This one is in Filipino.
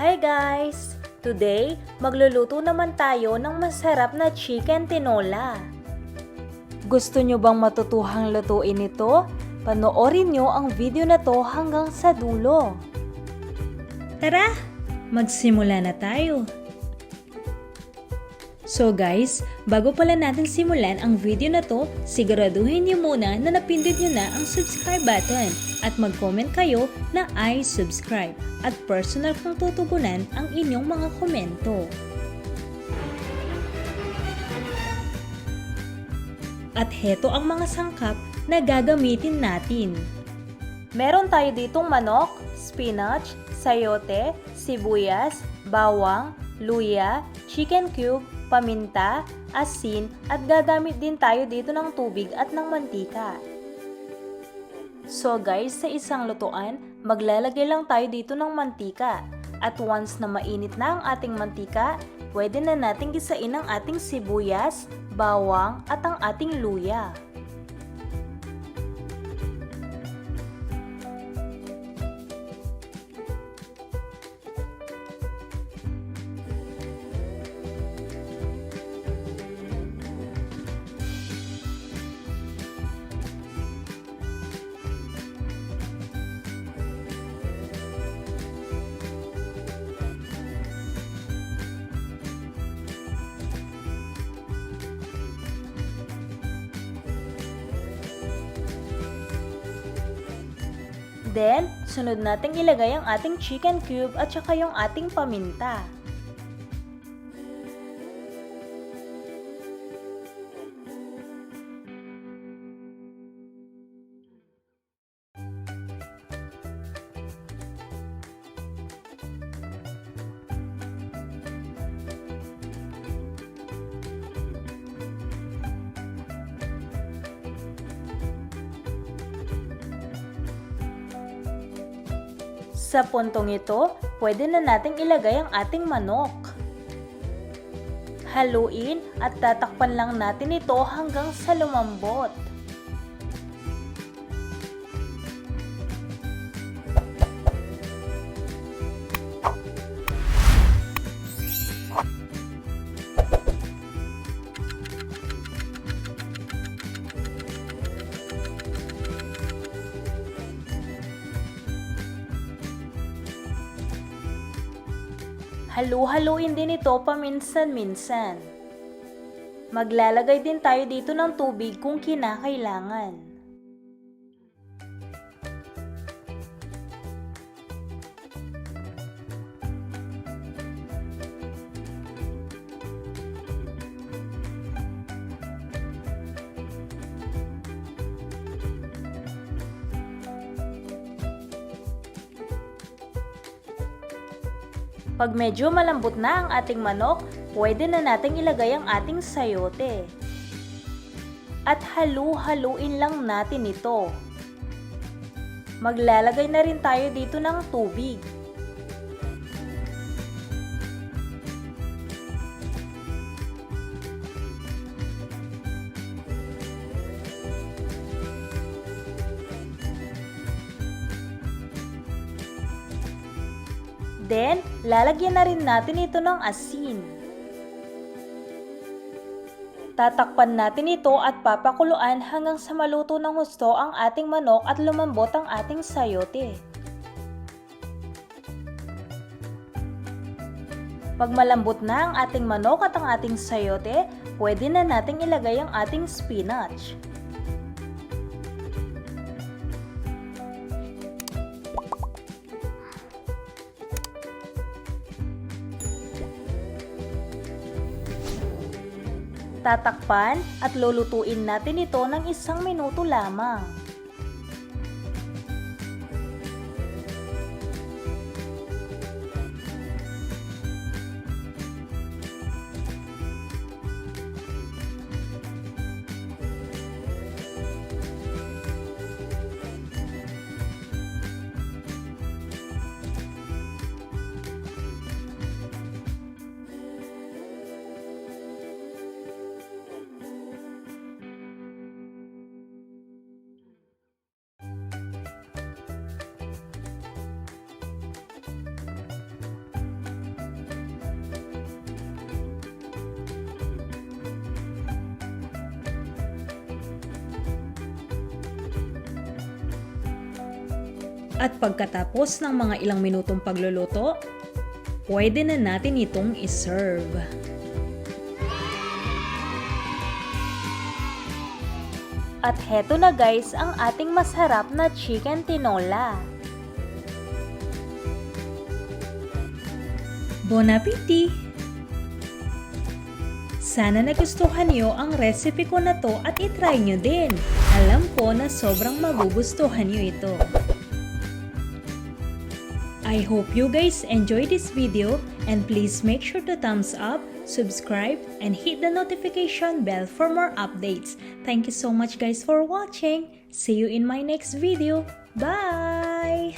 Hi guys! Today, magluluto naman tayo ng masarap na chicken tinola. Gusto nyo bang matutuhang lutuin ito? Panoorin nyo ang video na to hanggang sa dulo. Tara, magsimula na tayo! So guys, bago pala natin simulan ang video na to, siguraduhin niyo muna na napindot niyo na ang subscribe button at mag-comment kayo na I subscribe at personal kong tutugunan ang inyong mga komento. At heto ang mga sangkap na gagamitin natin. Meron tayo ditong manok, spinach, sayote, sibuyas, bawang, luya, chicken cube, paminta, asin at gagamit din tayo dito ng tubig at ng mantika. So guys, sa isang lutuan, maglalagay lang tayo dito ng mantika. At once na mainit na ang ating mantika, pwede na nating gisain ang ating sibuyas, bawang at ang ating luya. Then, sunod nating ilagay ang ating chicken cube at saka yung ating paminta. Sa puntong ito, pwede na nating ilagay ang ating manok. Haluin at tatakpan lang natin ito hanggang sa lumambot. Halu-haluin din ito paminsan-minsan. Maglalagay din tayo dito ng tubig kung kinakailangan. Pag medyo malambot na ang ating manok, pwede na nating ilagay ang ating sayote. At halu-haluin lang natin ito. Maglalagay na rin tayo dito ng tubig. Then, lalagyan na rin natin ito ng asin. Tatakpan natin ito at papakuluan hanggang sa maluto ng husto ang ating manok at lumambot ang ating sayote. Pag malambot na ang ating manok at ang ating sayote, pwede na nating ilagay ang ating spinach. Tatakpan at lulutuin natin ito ng 1 minuto lamang. At pagkatapos ng mga ilang minutong pagluluto, pwede na natin itong iserve. At heto na guys ang ating masarap na chicken tinola. Bon appetit! Sana nagustuhan niyo ang recipe ko na to at itry nyo din. Alam ko na sobrang magugustuhan niyo ito. I hope you guys enjoy this video and please make sure to thumbs up, subscribe, and hit the notification bell for more updates. Thank you so much guys for watching. See you in my next video. Bye!